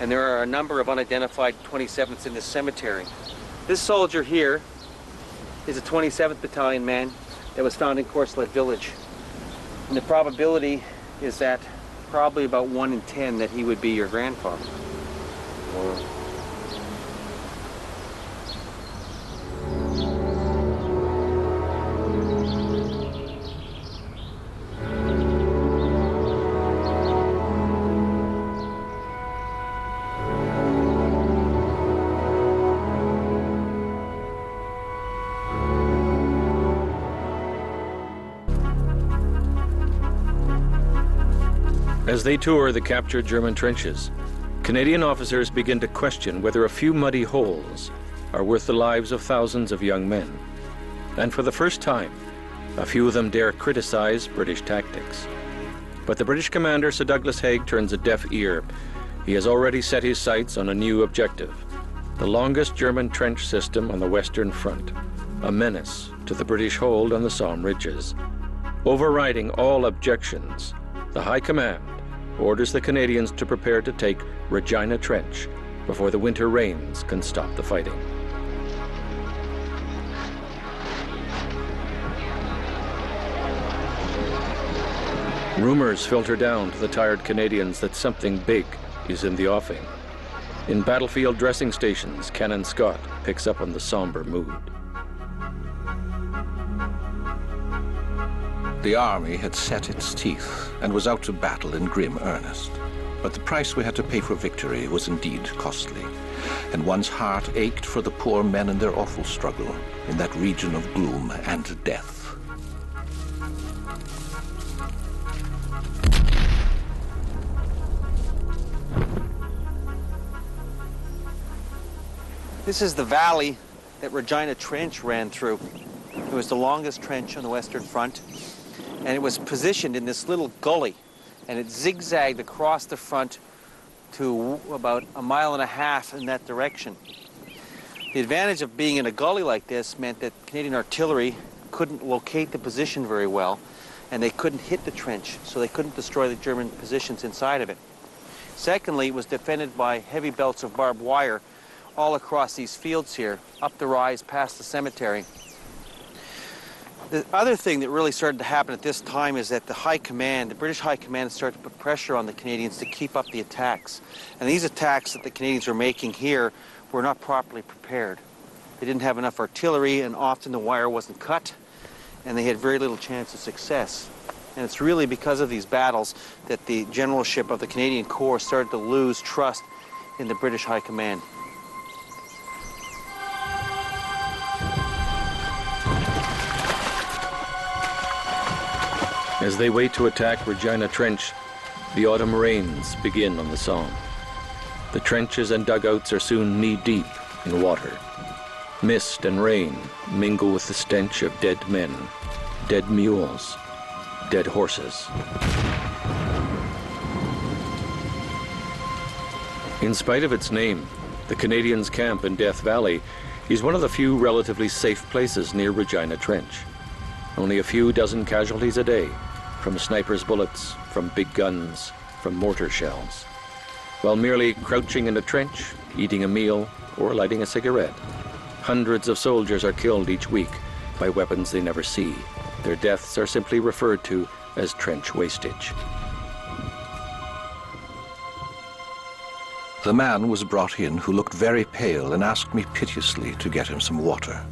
and there are a number of unidentified 27ths in this cemetery. This soldier here is a 27th Battalion man that was found in Courcelette village. And the probability is that probably about 1 in 10 that he would be your grandfather. As they tour the captured German trenches, Canadian officers begin to question whether a few muddy holes are worth the lives of thousands of young men. And for the first time, a few of them dare criticize British tactics. But the British commander, Sir Douglas Haig, turns a deaf ear. He has already set his sights on a new objective: the longest German trench system on the Western Front, a menace to the British hold on the Somme ridges. Overriding all objections, the High Command orders the Canadians to prepare to take Regina Trench before the winter rains can stop the fighting. Rumors filter down to the tired Canadians that something big is in the offing. In battlefield dressing stations, Canon Scott picks up on the somber mood. The army had set its teeth and was out to battle in grim earnest. But the price we had to pay for victory was indeed costly, and one's heart ached for the poor men in their awful struggle in that region of gloom and death. This is the valley that Regina Trench ran through. It was the longest trench on the Western Front, and it was positioned in this little gully, and it zigzagged across the front to about 1.5 miles in that direction. The advantage of being in a gully like this meant that Canadian artillery couldn't locate the position very well, and they couldn't hit the trench, so they couldn't destroy the German positions inside of it. Secondly, it was defended by heavy belts of barbed wire all across these fields here, up the rise past the cemetery. The other thing that really started to happen at this time is that the High Command, the British High Command, started to put pressure on the Canadians to keep up the attacks. And these attacks that the Canadians were making here were not properly prepared. They didn't have enough artillery, and often the wire wasn't cut, and they had very little chance of success. And it's really because of these battles that the generalship of the Canadian Corps started to lose trust in the British High Command. As they wait to attack Regina Trench, the autumn rains begin on the Somme. The trenches and dugouts are soon knee-deep in water. Mist and rain mingle with the stench of dead men, dead mules, dead horses. In spite of its name, the Canadians' camp in Death Valley is one of the few relatively safe places near Regina Trench. Only a few dozen casualties a day, from snipers' bullets, from big guns, from mortar shells. While merely crouching in a trench, eating a meal, or lighting a cigarette, hundreds of soldiers are killed each week by weapons they never see. Their deaths are simply referred to as trench wastage. The man was brought in who looked very pale and asked me piteously to get him some water.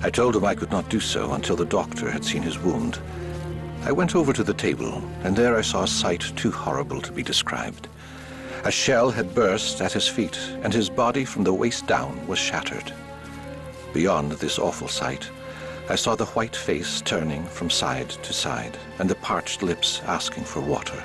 I told him I could not do so until the doctor had seen his wound. I went over to the table, and there I saw a sight too horrible to be described. A shell had burst at his feet, and his body from the waist down was shattered. Beyond this awful sight, I saw the white face turning from side to side, and the parched lips asking for water.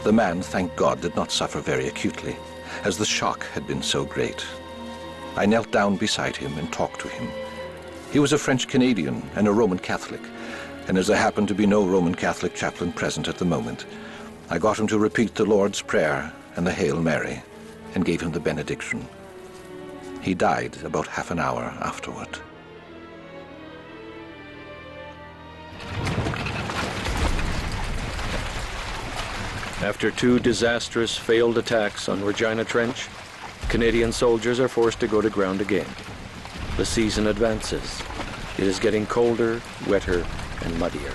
The man, thank God, did not suffer very acutely, as the shock had been so great. I knelt down beside him and talked to him. He was a French Canadian and a Roman Catholic, and as there happened to be no Roman Catholic chaplain present at the moment, I got him to repeat the Lord's Prayer and the Hail Mary, and gave him the benediction. He died about half an hour afterward. After 2 disastrous failed attacks on Regina Trench, Canadian soldiers are forced to go to ground again. The season advances. It is getting colder, wetter, and muddier.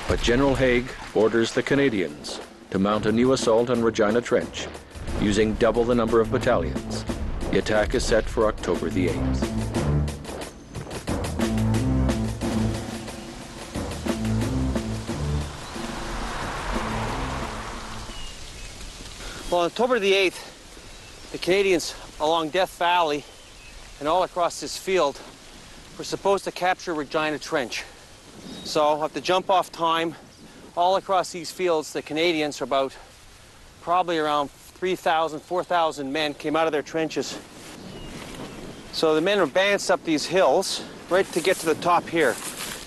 But General Haig orders the Canadians to mount a new assault on Regina Trench, using double the number of battalions. The attack is set for October the 8th. Well, on October the 8th, the Canadians along Death Valley and all across this field were supposed to capture Regina Trench. So at the jump-off time, all across these fields, the Canadians, about probably around 3,000, 4,000 men came out of their trenches. So the men advanced up these hills right to get to the top here.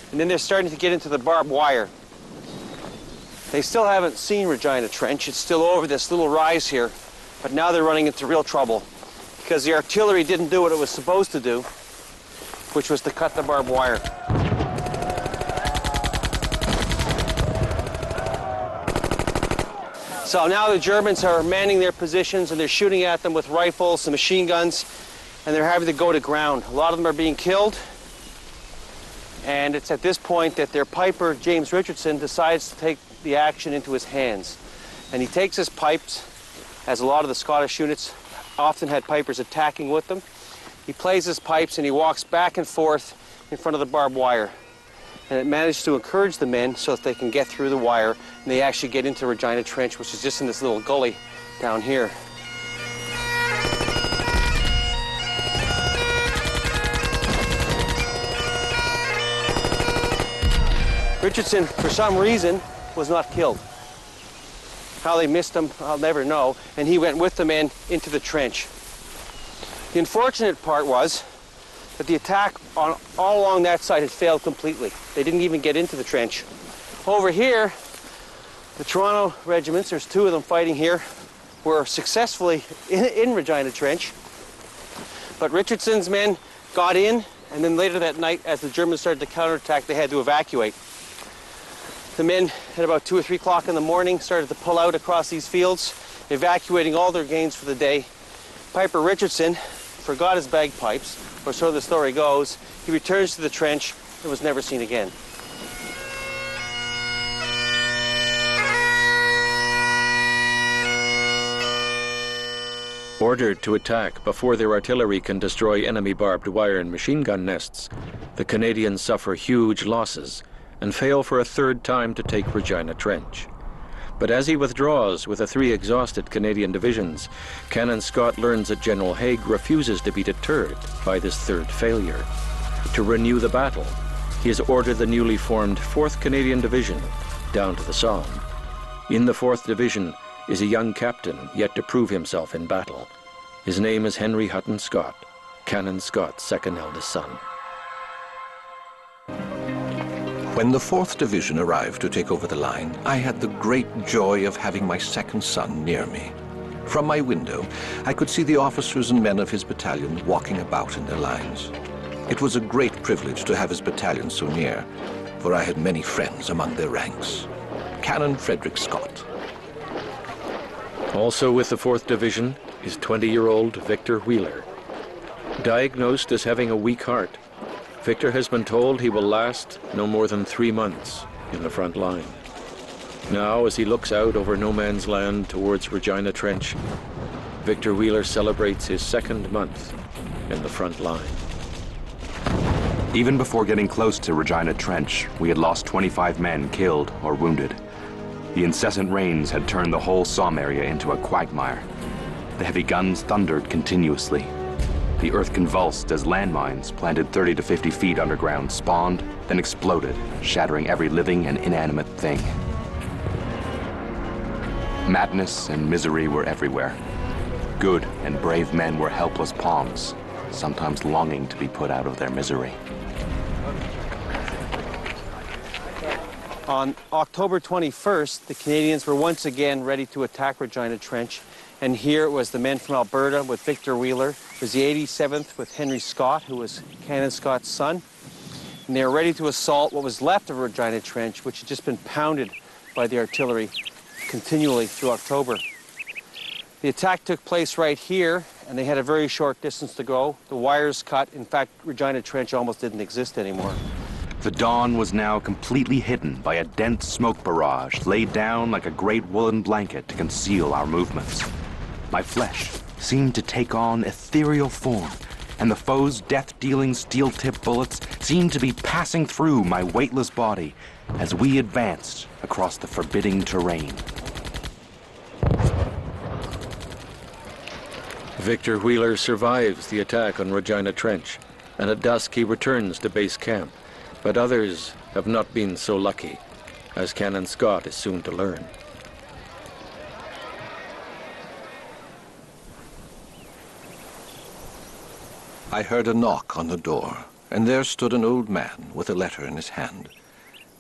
And then they're starting to get into the barbed wire. They still haven't seen Regina Trench. It's still over this little rise here. But now they're running into real trouble because the artillery didn't do what it was supposed to do, which was to cut the barbed wire. So now the Germans are manning their positions and they're shooting at them with rifles and machine guns, and they're having to go to ground. A lot of them are being killed, and it's at this point that their piper, James Richardson, decides to take the action into his hands. And he takes his pipes, as a lot of the Scottish units often had pipers attacking with them. He plays his pipes and he walks back and forth in front of the barbed wire. And it managed to encourage the men so that they can get through the wire and they actually get into Regina Trench, which is just in this little gully down here. Richardson, for some reason, was not killed. How they missed him, I'll never know. And he went with the men into the trench. The unfortunate part was that the attack all along that side had failed completely. They didn't even get into the trench. Over here, the Toronto regiments, there's 2 of them fighting here, were successfully in Regina Trench. But Richardson's men got in, and then later that night, as the Germans started to counterattack, they had to evacuate. The men at about 2 or 3 o'clock in the morning started to pull out across these fields, evacuating all their gains for the day. Piper Richardson forgot his bagpipes, or so the story goes. He returns to the trench and was never seen again. Ordered to attack before their artillery can destroy enemy barbed wire and machine gun nests, the Canadians suffer huge losses and fail for a 3rd time to take Regina Trench. But as he withdraws with the 3 exhausted Canadian divisions, Canon Scott learns that General Haig refuses to be deterred by this 3rd failure. To renew the battle, he has ordered the newly formed 4th Canadian Division down to the Somme. In the 4th Division is a young captain yet to prove himself in battle. His name is Henry Hutton Scott, Canon Scott's 2nd eldest son. When the 4th Division arrived to take over the line, I had the great joy of having my 2nd son near me. From my window, I could see the officers and men of his battalion walking about in their lines. It was a great privilege to have his battalion so near, for I had many friends among their ranks. Canon Frederick Scott. Also with the 4th Division is 20-year-old Victor Wheeler. Diagnosed as having a weak heart, Victor has been told he will last no more than 3 months in the front line. Now, as he looks out over no man's land towards Regina Trench, Victor Wheeler celebrates his 2nd month in the front line. Even before getting close to Regina Trench, we had lost 25 men killed or wounded. The incessant rains had turned the whole Somme area into a quagmire. The heavy guns thundered continuously. The earth convulsed as landmines planted 30 to 50 feet underground spawned, then exploded, shattering every living and inanimate thing. Madness and misery were everywhere. Good and brave men were helpless pawns, sometimes longing to be put out of their misery. On October 21st, the Canadians were once again ready to attack Regina Trench. And here it was the men from Alberta with Victor Wheeler. It was the 87th with Henry Scott, who was Canon Scott's son. And they were ready to assault what was left of Regina Trench, which had just been pounded by the artillery. continually through October. The attack took place right here, and they had a very short distance to go. The wires cut. In fact, Regina Trench almost didn't exist anymore. The dawn was now completely hidden by a dense smoke barrage laid down like a great woolen blanket to conceal our movements. My flesh seemed to take on ethereal form, and the foe's death-dealing steel-tipped bullets seemed to be passing through my weightless body as we advanced across the forbidding terrain. Victor Wheeler survives the attack on Regina Trench, and at dusk he returns to base camp. But others have not been so lucky, as Canon Scott is soon to learn. I heard a knock on the door, and there stood an old man with a letter in his hand.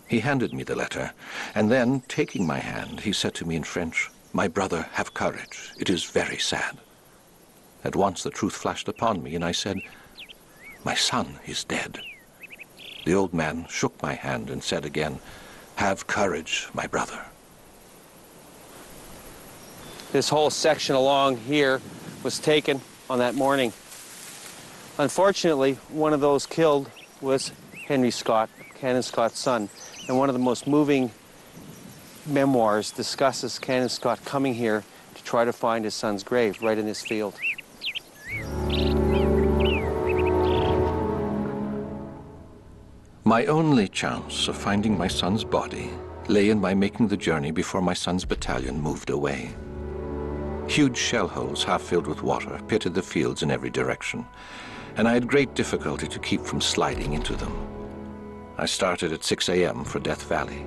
He handed me the letter, and then, taking my hand, he said to me in French, "My brother, have courage. It is very sad." At once the truth flashed upon me, and I said, "My son is dead." The old man shook my hand and said again, "Have courage, my brother." This whole section along here was taken on that morning. Unfortunately, one of those killed was Henry Scott, Canon Scott's son, and one of the most moving memoirs discusses Canon Scott coming here to try to find his son's grave right in this field. My only chance of finding my son's body lay in my making the journey before my son's battalion moved away. Huge shell holes, half filled with water, pitted the fields in every direction, and I had great difficulty to keep from sliding into them. I started at 6 a.m. for Death Valley,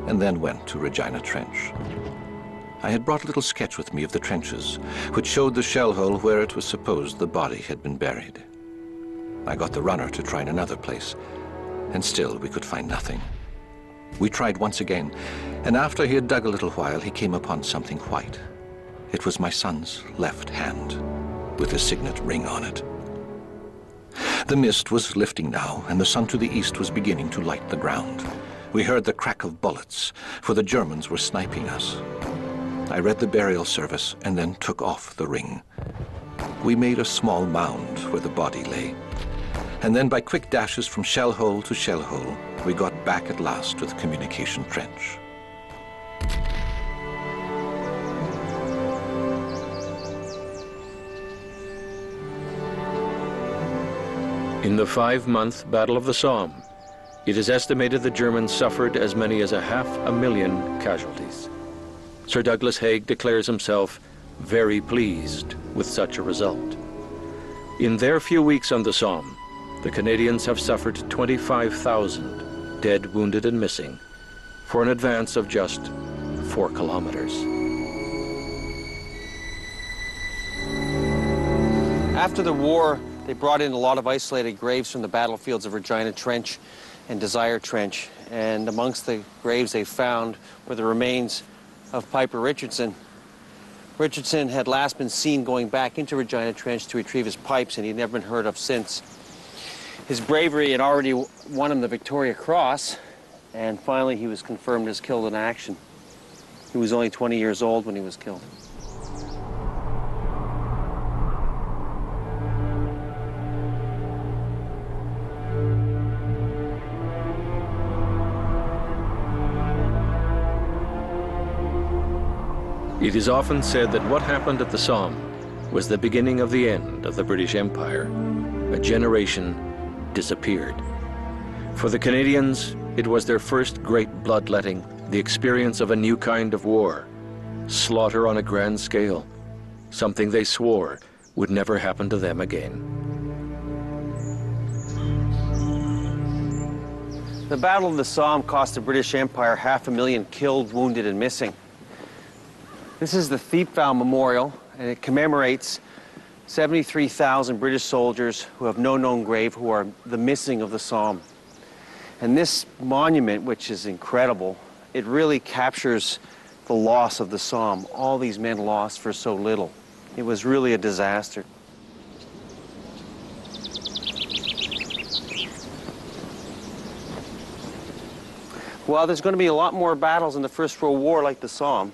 and then went to Regina Trench. I had brought a little sketch with me of the trenches, which showed the shell hole where it was supposed the body had been buried. I got the runner to try in another place, and still we could find nothing. We tried once again, and after he had dug a little while, he came upon something white. It was my son's left hand, with his signet ring on it. The mist was lifting now, and the sun to the east was beginning to light the ground. We heard the crack of bullets, for the Germans were sniping us. I read the burial service and then took off the ring. We made a small mound where the body lay, and then by quick dashes from shell hole to shell hole, we got back at last to the communication trench. In the 5-month Battle of the Somme, it is estimated the Germans suffered as many as 500,000 casualties. Sir Douglas Haig declares himself very pleased with such a result. In their few weeks on the Somme, the Canadians have suffered 25,000 dead, wounded, and missing for an advance of just 4 kilometers. After the war, they brought in a lot of isolated graves from the battlefields of Regina Trench and Desire Trench, and amongst the graves they found were the remains of Piper Richardson. Richardson had last been seen going back into Regina Trench to retrieve his pipes, and he'd never been heard of since. His bravery had already won him the Victoria Cross, and finally he was confirmed as killed in action. He was only 20 years old when he was killed. It is often said that what happened at the Somme was the beginning of the end of the British Empire. A generation disappeared. For the Canadians, it was their first great bloodletting, the experience of a new kind of war, slaughter on a grand scale, something they swore would never happen to them again. The Battle of the Somme cost the British Empire 500,000 killed, wounded, and missing. This is the Thiepval Memorial, and it commemorates 73,000 British soldiers who have no known grave, who are the missing of the Somme. And this monument, which is incredible, it really captures the loss of the Somme. All these men lost for so little. It was really a disaster. Well, there's going to be a lot more battles in the First World War like the Somme.